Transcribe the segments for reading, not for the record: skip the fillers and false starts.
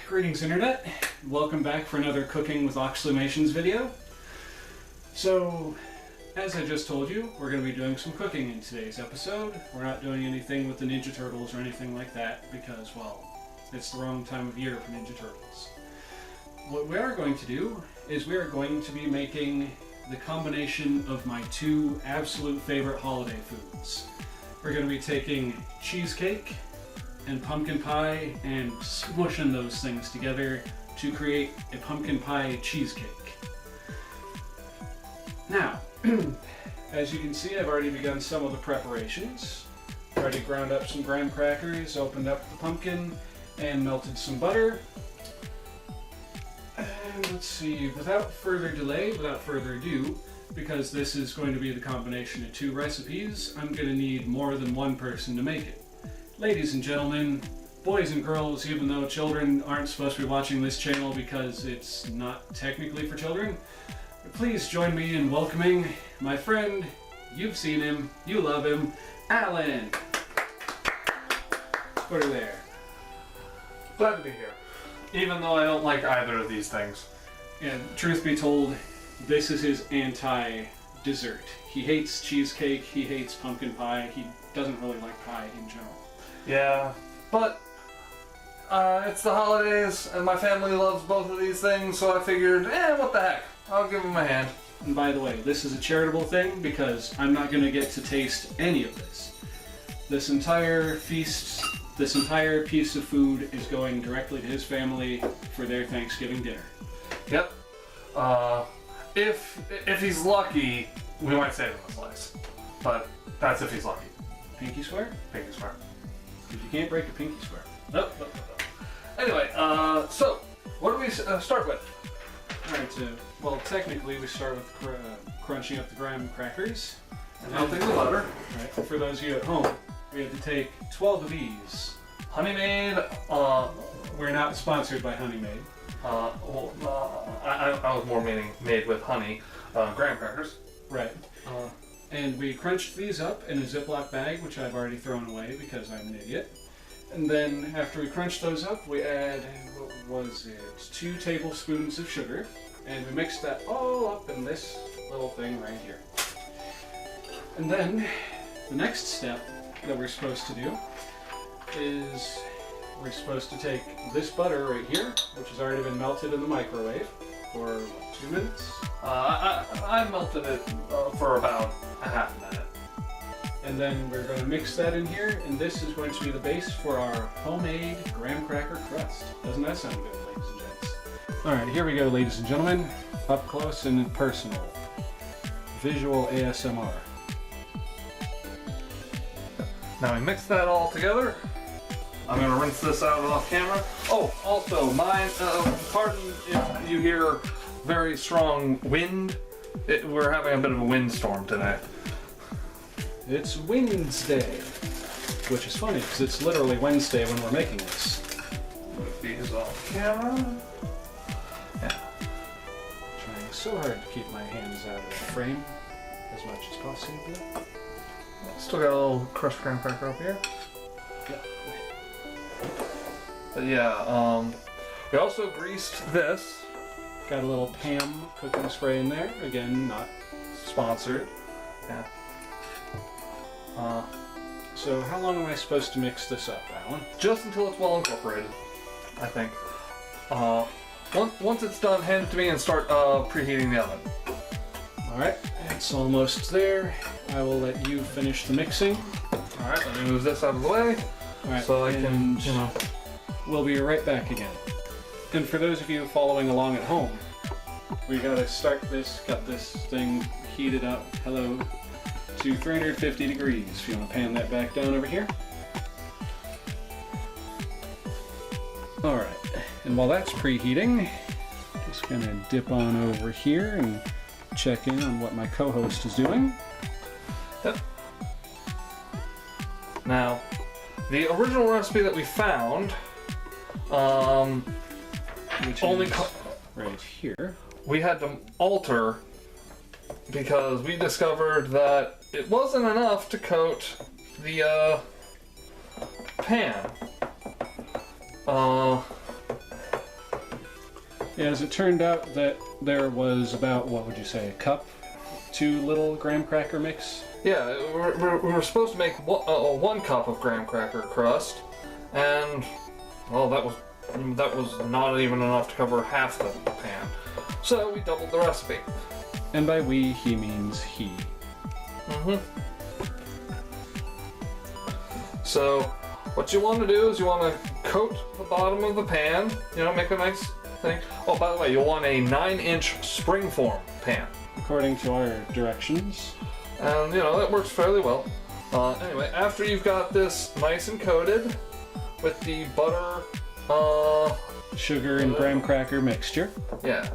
Greetings Internet, welcome back for another Cooking with Oxleymations video. So, as I just told you, we're going to be doing some cooking in today's episode. We're not doing anything with the Ninja Turtles or anything like that because, well, it's the wrong time of year for Ninja Turtles. What we are going to do is we are going to be making the combination of my two absolute favorite holiday foods. We're going to be taking cheesecake and pumpkin pie and smushing those things together to create a pumpkin pie cheesecake. Now, as you can see, I've already begun some of the preparations. Already ground up some graham crackers, opened up the pumpkin, and melted some butter. And let's see, without further delay, without further ado, because this is going to be the combination of two recipes, I'm going to need more than one person to make it. Ladies and gentlemen, boys and girls, even though children aren't supposed to be watching this channel because it's not technically for children, please join me in welcoming my friend, you've seen him, you love him, Alan. Put her there. Glad to be here. Even though I don't like either of these things. And truth be told, this is his anti-dessert. He hates cheesecake, he hates pumpkin pie, he doesn't really like pie in general. Yeah, but it's the holidays and my family loves both of these things, so I figured, what the heck, I'll give them a hand. And by the way, this is a charitable thing because I'm not going to get to taste any of this. This entire feast, this entire piece of food is going directly to his family for their Thanksgiving dinner. Yep. If he's lucky, we might save him a slice. But that's if he's lucky. Pinky swear? Pinky swear. If you can't break a pinky swear. Nope. Anyway, so, what do we start with? Alright, well, technically we start with crunching up the graham crackers. And melting the butter. Right, for those of you at home, we have to take 12 of these. Honey Maid, we're not sponsored by Honey Maid. I was more meaning made with honey, graham crackers. Right. And we crunched these up in a Ziploc bag, which I've already thrown away because I'm an idiot. And then after we crunch those up, we add, what was it, 2 tablespoons of sugar. And we mix that all up in this little thing right here. And then the next step that we're supposed to do is we're supposed to take this butter right here, which has already been melted in the microwave for, what, 2 minutes? I melted it for about a half a minute. And then we're going to mix that in here, and this is going to be the base for our homemade graham cracker crust. Doesn't that sound good, ladies and gents? Alright, here we go, ladies and gentlemen. Up close and personal. Visual ASMR. Now we mix that all together. I'm going to rinse this out off camera. Oh, also, pardon if you hear very strong wind. We're having a bit of a windstorm today. It's Wednesday, which is funny because it's literally Wednesday when we're making this. Move these off camera. Yeah. Trying so hard to keep my hands out of the frame as much as possible. Still got a little crushed graham cracker up here. Yeah. But yeah, we also greased this. Got a little Pam cooking spray in there. Again, not sponsored. Yeah. So how long am I supposed to mix this up, Alan? Just until it's well incorporated, I think. Once it's done, hand it to me and start preheating the oven. Alright, it's almost there. I will let you finish the mixing. Alright, let me move this out of the way. Alright, so I can, We'll be right back again. And for those of you following along at home, we gotta start this, got this thing heated up, hello, to 350 degrees. If you want to pan that back down over here. Alright, and while that's preheating, just gonna dip on over here and check in on what my co-host is doing. Yep. Now, the original recipe that we found, which only is right here. We had to alter because we discovered that it wasn't enough to coat the pan. As it turned out that there was about, what would you say, a cup? 2 little graham cracker mix? Yeah, we were supposed to make 1 cup of graham cracker crust, and well, that was not even enough to cover half the pan. So we doubled the recipe. And by we, he means he. So what you want to do is you want to coat the bottom of the pan, you know, make a nice thing. Oh, by the way, you'll want a 9-inch springform pan. According to our directions. And, you know, that works fairly well. Anyway, after you've got this nice and coated with the butter, sugar and graham cracker mixture. Yeah.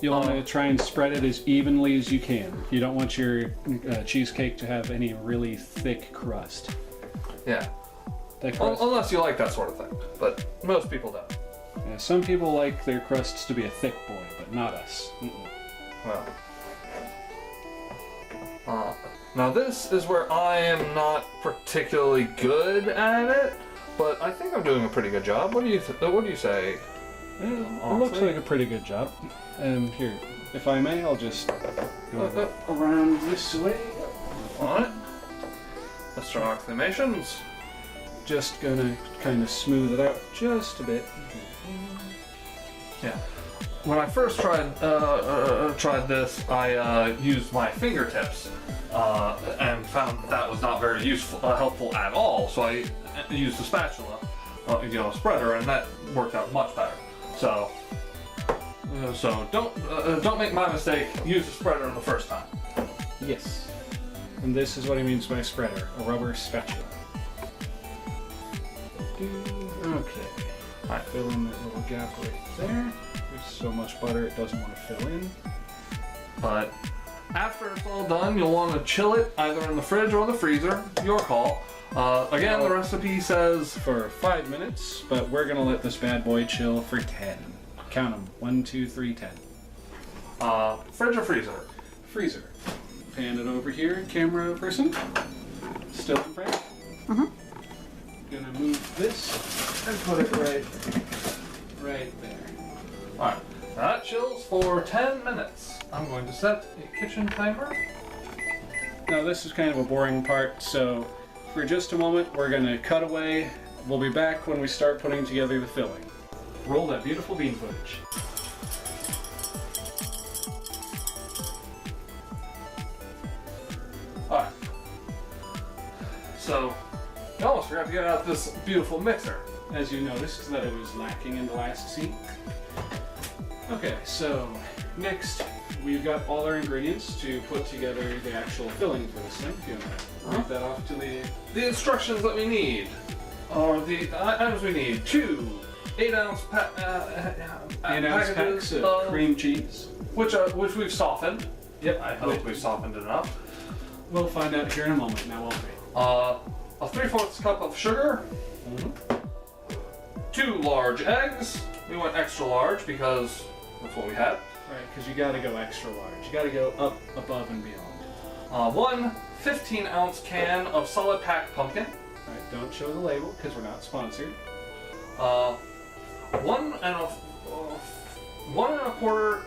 You'll want to try and spread it as evenly as you can. You don't want your cheesecake to have any really thick crust. Yeah. That crust, unless you like that sort of thing, but most people don't. yeah, some people like their crusts to be a thick boy, but not us. Well. Now this is where I am not particularly good at it, but I think I'm doing a pretty good job. What do you say? It looks like a pretty good job. And here, if I may, I'll just go around this way. On it. Mr. Oxleymations. Just gonna kind of smooth it out just a bit. Yeah. When I first tried this, I used my fingertips and found that was not very useful, helpful at all. So I used a spatula, spreader, and that worked out much better. So don't make my mistake. Use a spreader the first time. Yes. And this is what he means by spreader, a rubber spatula. Okay. Alright. Fill in that little gap right there. There's so much butter it doesn't want to fill in. But after it's all done, you'll want to chill it either in the fridge or the freezer. Your call. Again, the recipe says For 5 minutes, but we're gonna let this bad boy chill for 10. Count them. 1, 2, 3, 10. fridge or freezer. Freezer. Pan it over here, camera person. Still in frame. Gonna move this and put it right there. Alright, that chills for 10 minutes. I'm going to set a kitchen timer. Now this is kind of a boring part, so for just a moment we're gonna cut away. We'll be back when we start putting together the filling. Roll that beautiful bean footage. Alright. So, I almost forgot to get out this beautiful mixer. As you noticed that it was lacking in the last scene. Okay, so next we've got all our ingredients to put together the actual filling for this thing. If you want to read that off to The instructions that we need are the items we need. 2 8-ounce packs of cream cheese. Which we've softened. Yep. I hope we've softened it enough. We'll find out here in a moment. Now, won't we? A 3/4 cup of sugar. 2 large eggs. We went extra large because that's what we had. Right, because you got to go extra large. You got to go up, above, and beyond. 1 15-ounce can of solid packed pumpkin. Right, don't show the label because we're not sponsored. 1 1¼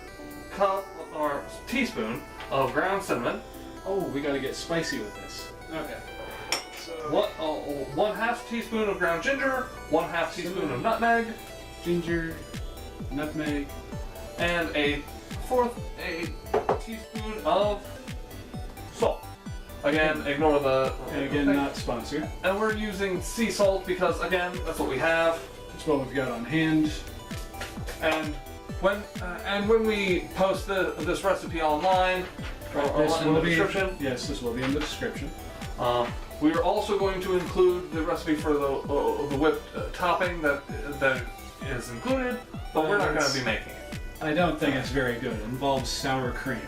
cup or teaspoon of ground cinnamon. Oh, we got to get spicy with this. Okay. So 1/2 teaspoon of ground ginger, 1/2 teaspoon of nutmeg, ginger, nutmeg, and a teaspoon of salt. Again, ignore the. and again, thing. not sponsored. And we're using sea salt because, again, that's what we have. That's what we've got on hand. And when we post this recipe online, or This in will the be description, Yes, this will be in the description. we are also going to include the recipe for the whipped topping that is included, but we're not going to be making it. I don't think it's very good. It involves sour cream.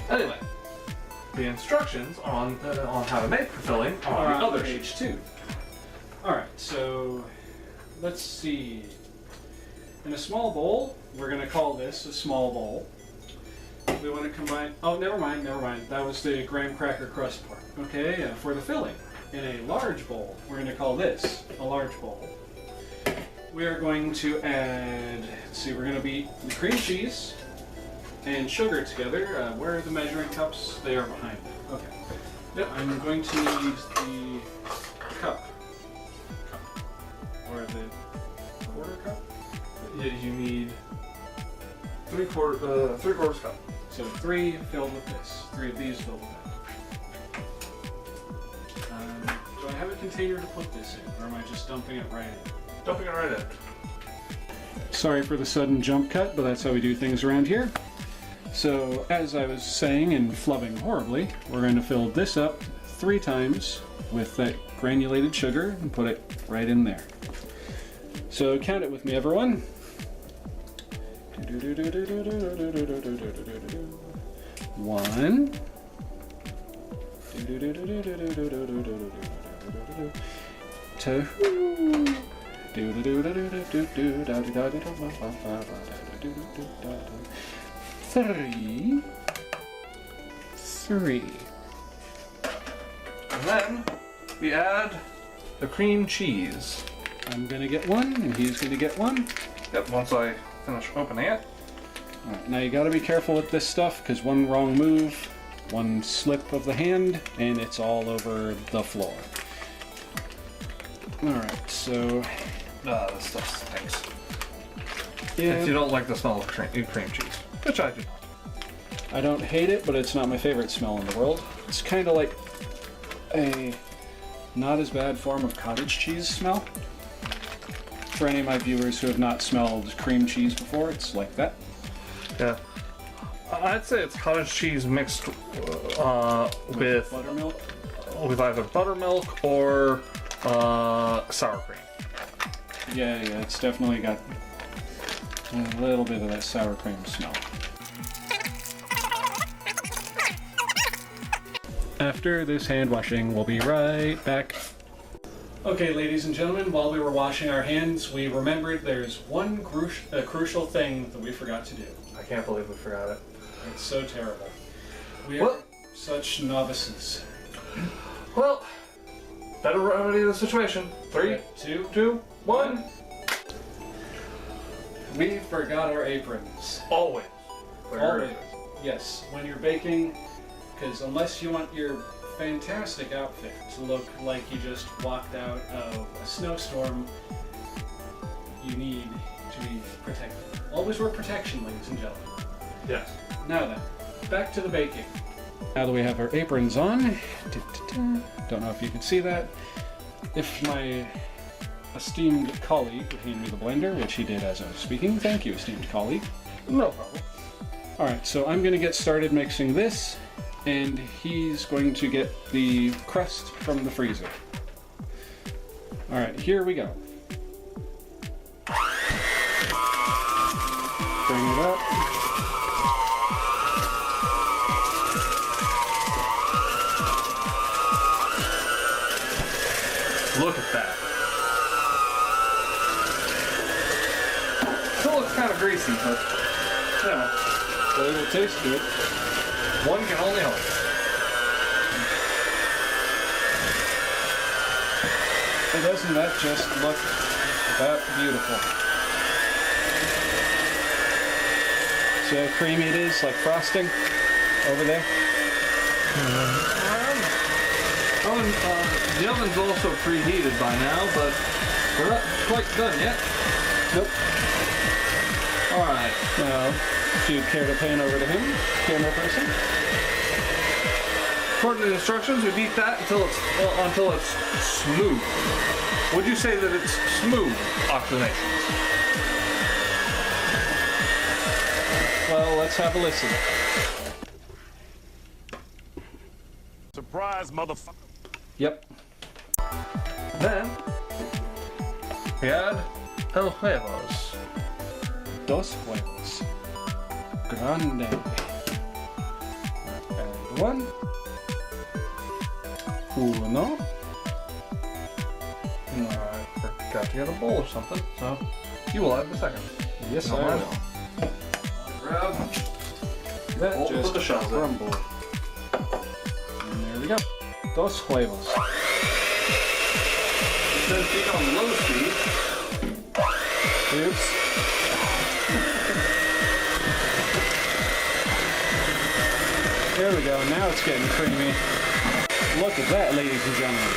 Anyway, the instructions on how to make the filling are on the other sheet. page 2. Alright, so let's see. In a small bowl, we're going to call this a small bowl. We want to combine. Oh, never mind. That was the graham cracker crust part. Okay, for the filling. In a large bowl, we're going to call this a large bowl. we are going to add, let's see, we're going to beat the cream cheese and sugar together. Where are the measuring cups? They are behind me. Okay. Yep, I'm going to need the cup. Or the quarter cup? Yeah, you need 3/4 cup. So 3 filled with this. 3 of these filled with that. Do I have a container to put this in, or am I just dumping it right in? Dumping it right in. Sorry for the sudden jump cut, but that's how we do things around here. So, as I was saying and flubbing horribly, we're going to fill this up 3 times with that granulated sugar and put it right in there. So, count it with me, everyone. 1. 2. 3. And then we add the cream cheese. I'm gonna get one, and he's gonna get one. Yep, once I finish opening it. Alright, now you gotta be careful with this stuff, because one wrong move, one slip of the hand, and it's all over the floor. Alright, so... This stuff stinks. Yeah, If you don't like the smell of cream cheese, which I do not. I don't hate it, but it's not my favorite smell in the world. It's kind of like a not as bad form of cottage cheese smell. For any of my viewers who have not smelled cream cheese before, it's like that. Yeah. I'd say it's cottage cheese mixed with Buttermilk. either buttermilk or sour cream. Yeah, it's definitely got a little bit of that sour cream smell. After this hand washing, we'll be right back. Okay, ladies and gentlemen, while we were washing our hands, we remembered there's one crucial thing that we forgot to do. I can't believe we forgot it. It's so terrible. We are such novices. Well, better remedy the situation. 3, 2, 1. We forgot our aprons. Always. Always. Yes, when you're baking, because unless you want your fantastic outfit to look like you just walked out of a snowstorm, you need to be protected. Always wear protection, ladies and gentlemen. Yes. Now then, back to the baking. Now that we have our aprons on, don't know if you can see that. If my esteemed colleague would hand me the blender, which he did as I was speaking, thank you, esteemed colleague. No problem. Alright, so I'm going to get started mixing this, and he's going to get the crust from the freezer. Alright, here we go. Bring it up. Look at that. Still looks kind of greasy, but yeah. But it will taste good. One can only hope. And doesn't that just look that beautiful? See how creamy it is, like frosting over there? The oven's also preheated by now, but we're not quite done yet. Nope. Alright. Now, if you'd care to pan over to him, camera person. According to the instructions, we beat that until it's smooth. Would you say that it's smooth, Oxleymations? Well, let's have a listen. Surprise, motherfucker. Yep. Then we add el huevos. Dos huevos. Grande. And 1. Uno. I forgot to get a bowl or something, so you will add the second. Yes, No, I I will. will. Grab That We'll just put the shells in. crumbled. And there we go. Dos huevos. Then keep on low speed. Oops. There we go. Now it's getting creamy. Look at that, ladies and gentlemen.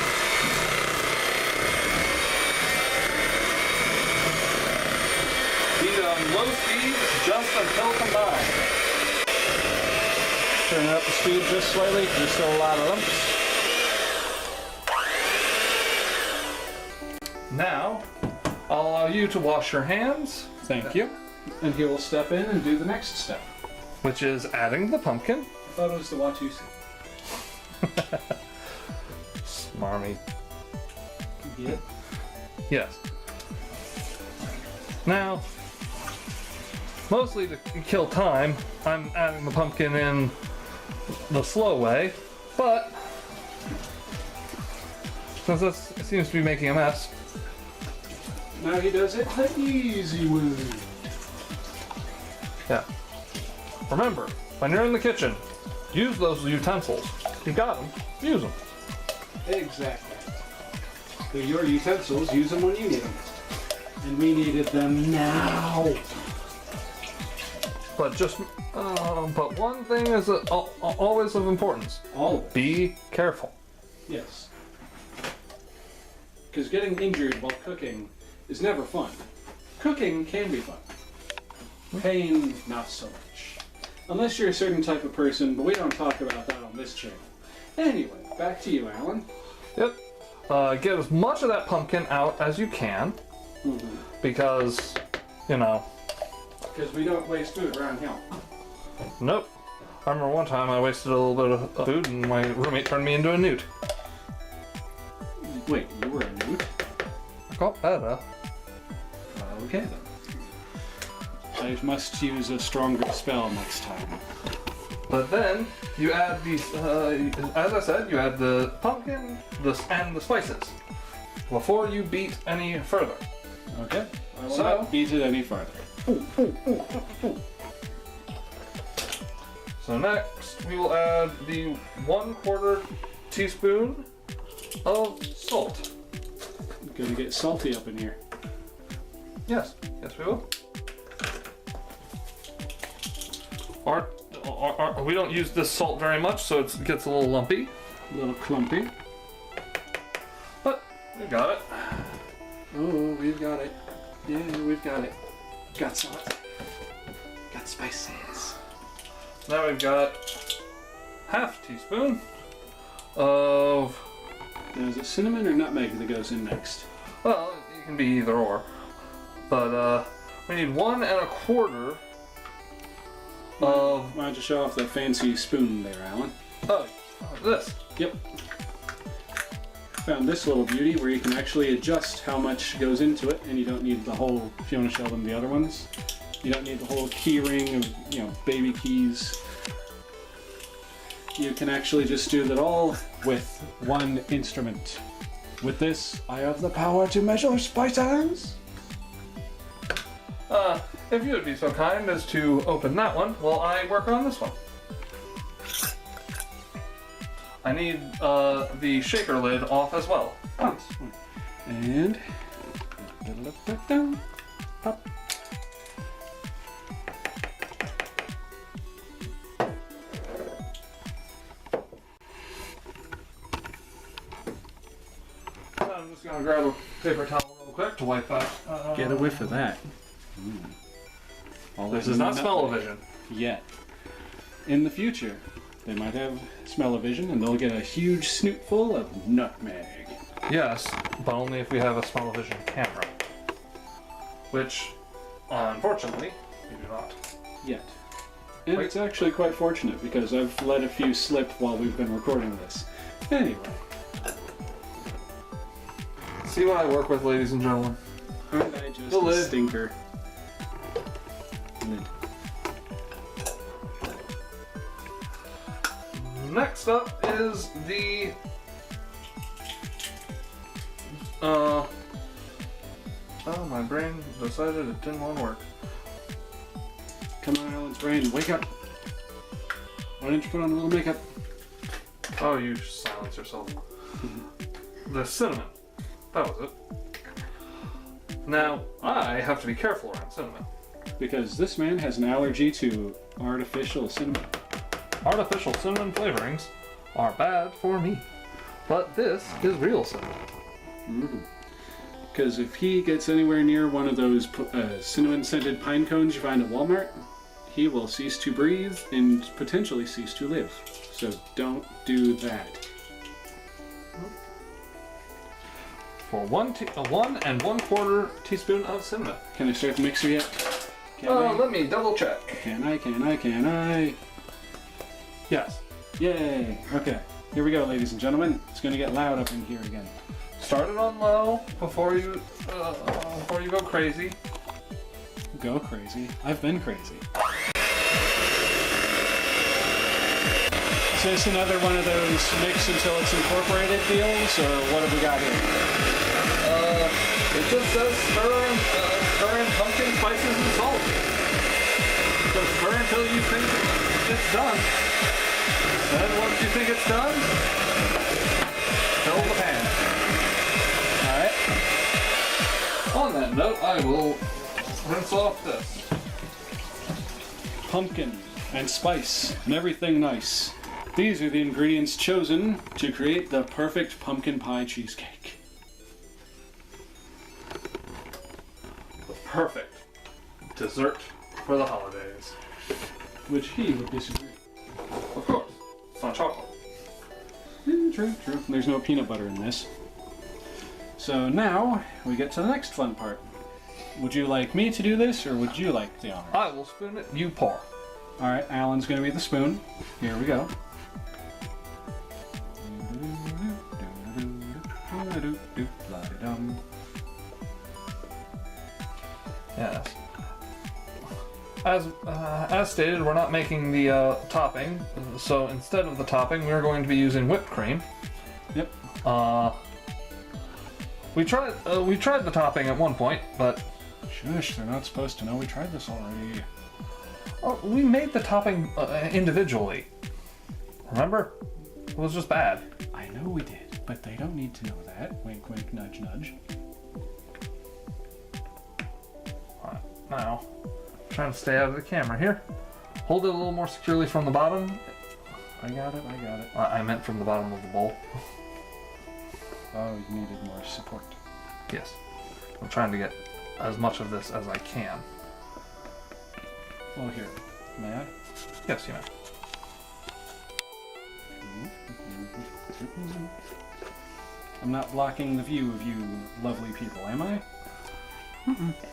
Heat on low speed just until combined. Turn up the speed just slightly. There's still a lot of lumps. Now, I'll allow you to wash your hands, Thank you. And he will step in and do the next step. which is adding the pumpkin. I thought it was the Watusi. Smarmy. Yep. Yes. Now, mostly to kill time, I'm adding the pumpkin in the slow way, but since this seems to be making a mess, Now he does it the easy way. yeah. Remember, when you're in the kitchen, use those utensils. You got them, use them. Exactly. They're your utensils. Use them when you need them. And we needed them now. But but one thing is always of importance. All. Be careful. Yes. Because getting injured while cooking is never fun. Cooking can be fun. Pain, not so much. Unless you're a certain type of person, but we don't talk about that on this channel. Anyway, back to you, Alan. Yep. Get as much of that pumpkin out as you can, because, you know, Because we don't waste food around here. nope. I remember one time I wasted a little bit of food and my roommate turned me into a newt. Wait, you were a newt? I got better. Okay then. I must use a stronger spell next time. But then you add these, as I said, you add the pumpkin and the spices before you beat any further. Okay. I will So- not beat it any farther. So next we will add the 1/4 teaspoon of salt. Gonna get salty up in here. Yes, yes we will. We don't use this salt very much, so it gets a little lumpy. A little clumpy. But we got it. Oh, we've got it. Yeah, we've got it. Got salt. Got spices. Now we've got 1/2 teaspoon of, Now, is it cinnamon or nutmeg that goes in next? well, it can be either or. But we need 1 1/4 of, Why don't you show off that fancy spoon there, Alan? this. Yep. Found this little beauty where you can actually adjust how much goes into it, and you don't need the whole, if you want to show them the other ones, you don't need the whole key ring of, baby keys. You can actually just do that all with one instrument. With this, I have the power to measure spices. If you would be so kind as to open that one while I work on this one. I need the shaker lid off as well. And pop. I'm just gonna grab a paper towel real quick to wipe that. Get a whiff of that. All This that is not nutmeg. smell-o-vision. Yet. In the future, they might have smell-o-vision and they'll get a huge snootful of nutmeg. Yes, but only if we have a smell-o-vision camera. Which, unfortunately, we do not. Yet. And Wait. it's actually quite fortunate because I've let a few slip while we've been recording this. Anyway. See what I work with, ladies and gentlemen. Aren't I just The a lid. stinker? Lid. Next up is the oh, my brain decided it didn't want to work. Come on, Alan's brain, wake up! Why didn't you put on a little makeup? Oh, you silence yourself. The cinnamon. That was it. Now, I have to be careful around cinnamon. Because this man has an allergy to artificial cinnamon. Artificial cinnamon flavorings are bad for me. But this is real cinnamon. Because if he gets anywhere near one of those cinnamon-scented pine cones you find at Walmart, he will cease to breathe and potentially cease to live. So don't do that. For 1 and 1/4 teaspoon of cinnamon. Can I start the mixer yet? Let me double check. Can I? Yes. Yay! Okay, here we go, ladies and gentlemen. It's gonna get loud up in here again. Start it on low before you go crazy. Go crazy. I've been crazy. Is this another one of those mix until it's incorporated deals, or what have we got here? It just says stir in pumpkin, spices, and salt. So stir until you think it's done. Then once you think it's done, fill the pan. Alright. On that note, I will rinse off this. Pumpkin and spice and everything nice. These are the ingredients chosen to create the perfect pumpkin pie cheesecake. The perfect dessert for the holidays. Which he would disagree. Of course, it's not chocolate. True. There's no peanut butter in this. So now we get to the next fun part. Would you like me to do this, or would you like the honor? I will spoon it, you pour. Alright, Alan's gonna be the spoon. Here we go. Yes. As stated, we're not making the topping, so instead of the topping, we're going to be using whipped cream. Yep. We tried the topping at one point, but Shush, they're not supposed to know we tried this already. we made the topping individually. Remember? It was just bad. I know we did, but they don't need to know that. Wink, wink, nudge, nudge. Alright, now, trying to stay out of the camera here. Hold it a little more securely from the bottom. I got it. I meant from the bottom of the bowl. Oh, you needed more support. Yes. I'm trying to get as much of this as I can. Well, here. May I? Yes, you may. I'm not blocking the view of you lovely people, am I?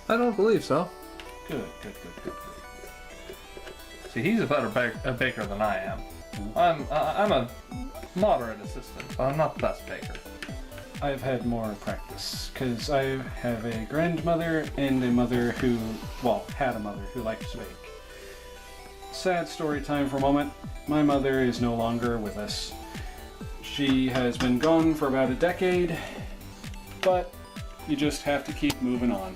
I don't believe so. Good. See, he's a better baker than I am. I'm a moderate assistant, but I'm not the best baker. I've had more practice, because I have a grandmother and a mother who, had a mother who liked to bake. Sad story time for a moment. My mother is no longer with us. She has been gone for about a decade, but you just have to keep moving on.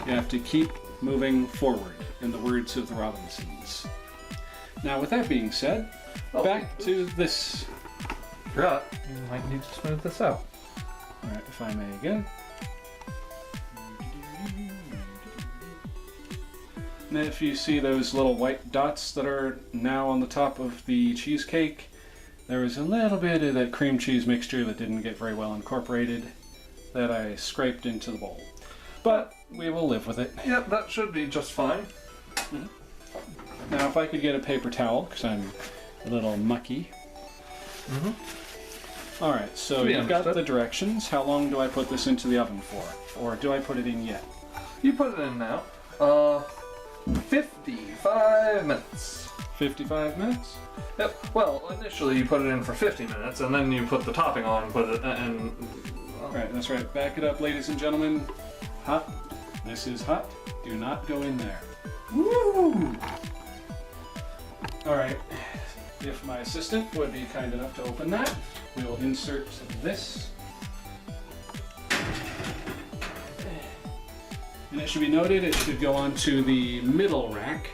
You have to keep moving forward, in the words of the Robinsons. Now, with that being said, back to this. Forgot, you might need to smooth this out. Alright, if I may again. And if you see those little white dots that are now on the top of the cheesecake, there was a little bit of that cream cheese mixture that didn't get very well incorporated that I scraped into the bowl. But we will live with it. Yep, that should be just fine. Now, if I could get a paper towel, because I'm a little mucky. Alright, so you've got the directions. How long do I put this into the oven for? Or do I put it in yet? You put it in now. 55 minutes. 55 minutes? Yep. Well, initially you put it in for 50 minutes, and then you put the topping on and put it in. Right, that's right. Back it up, ladies and gentlemen. Hot. This is hot. Do not go in there. Woo! Alright. If my assistant would be kind enough to open that, we will insert this. And it should be noted, it should go onto the middle rack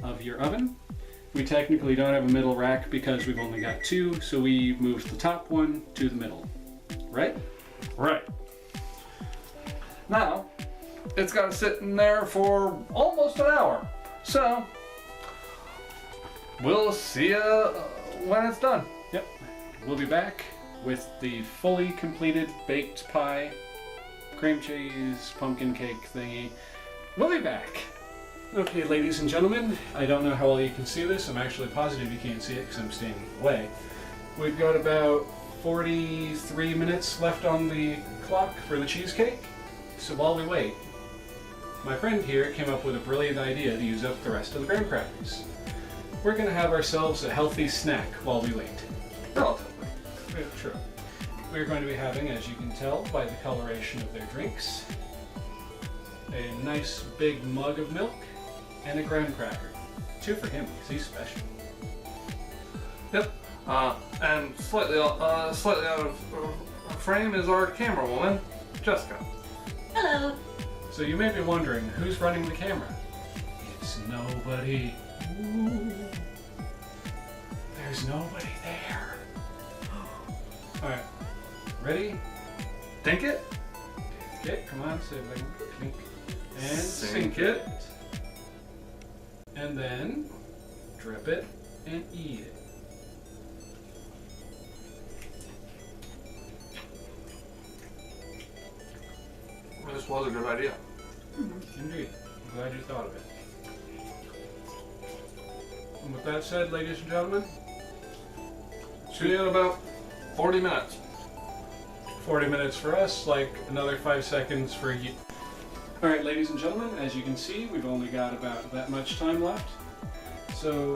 of your oven. We technically don't have a middle rack because we've only got two, so we moved the top one to the middle. Right? Right. Now, it's got to sit in there for almost an hour. So, we'll see you when it's done. Yep. We'll be back with the fully completed baked pie, cream cheese, pumpkin cake thingy. We'll be back. Okay, ladies and gentlemen, I don't know how well you can see this. I'm actually positive you can't see it because I'm standing away. We've got about 43 minutes left on the clock for the cheesecake. So while we wait, my friend here came up with a brilliant idea to use up the rest of the graham crackers. We're going to have ourselves a healthy snack while we wait. Relatively. True. We're going to be having, as you can tell by the coloration of their drinks, a nice big mug of milk and a graham cracker. 2 for him, because he's special. Yep. And slightly out of frame is our camera woman, Jessica. Hello. So you may be wondering, who's running the camera? It's nobody. Ooh. There's nobody there. Alright, ready? Think it? Okay, come on, say it. Clink. And Sink sink it. And then drip it and eat it. This was a good idea. Indeed. I'm glad you thought of it. And with that said, ladies and gentlemen, See you in about 40 minutes. 40 minutes for us, like another 5 seconds for you. Alright, ladies and gentlemen, as you can see, we've only got about that much time left. So,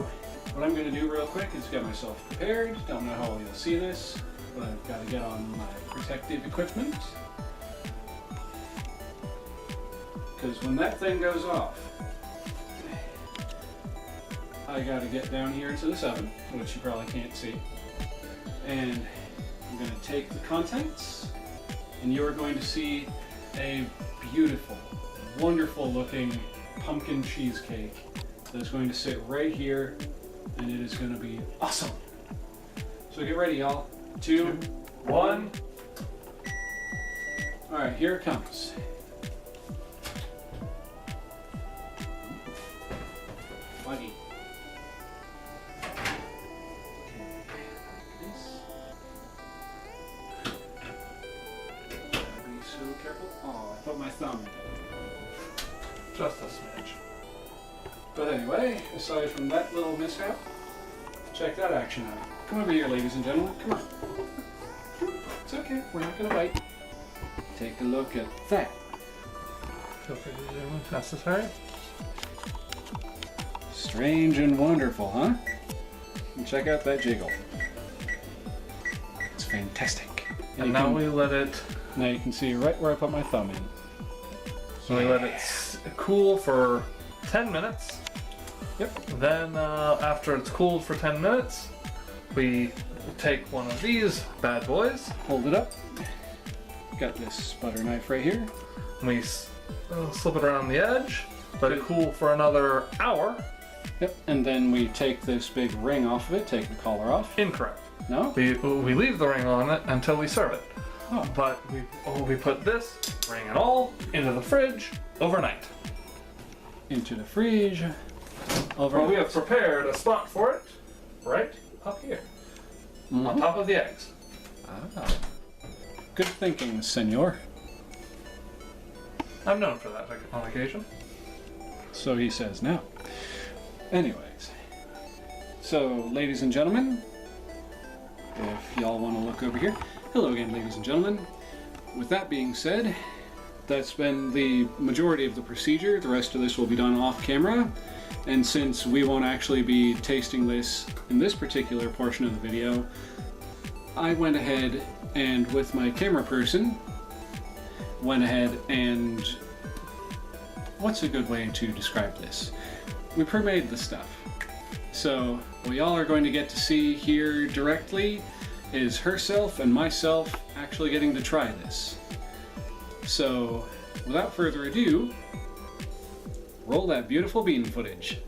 what I'm going to do real quick is get myself prepared. Don't know how well you'll see this, but I've got to get on my protective equipment. Because when that thing goes off, I got to get down here to this oven, which you probably can't see. And I'm going to take the contents, and you are going to see a beautiful, wonderful looking pumpkin cheesecake that's going to sit right here, and it is going to be awesome. So get ready, y'all. 2, 1. All right, here it comes. Buggy. Be so careful. Oh, I put my thumb in it. Just a smidge. But anyway, aside from that little mishap, check that action out. Come over here, ladies and gentlemen. Come on. It's okay. We're not going to bite. Take a look at that. Feel free to do if necessary. Strange and wonderful, huh? And check out that jiggle. It's fantastic. And now we let it. Now you can see right where I put my thumb in. So we let it cool for 10 minutes. Yep. Then after it's cooled for 10 minutes, we take one of these bad boys. Hold it up. Got this butter knife right here. We slip it around the edge, let it cool for another hour. Yep. And then we take this big ring off of it, take the collar off. Incorrect. No? We leave the ring on it until we serve it. Oh. But we put this ring and all into the fridge overnight. Into the fridge. Over. Well, we have prepared a spot for it right up here on top of the eggs. Ah. Good thinking, senor. I'm known for that on occasion. So he says now. Anyways. So, ladies and gentlemen, if y'all want to look over here. Hello again, ladies and gentlemen. With that being said, that's been the majority of the procedure. The rest of this will be done off camera. And since we won't actually be tasting this in this particular portion of the video, I went ahead and with my camera person, went ahead and, what's a good way to describe this? We pre-made the stuff. So what y'all are going to get to see here directly is herself and myself actually getting to try this. So without further ado, roll that beautiful bean footage.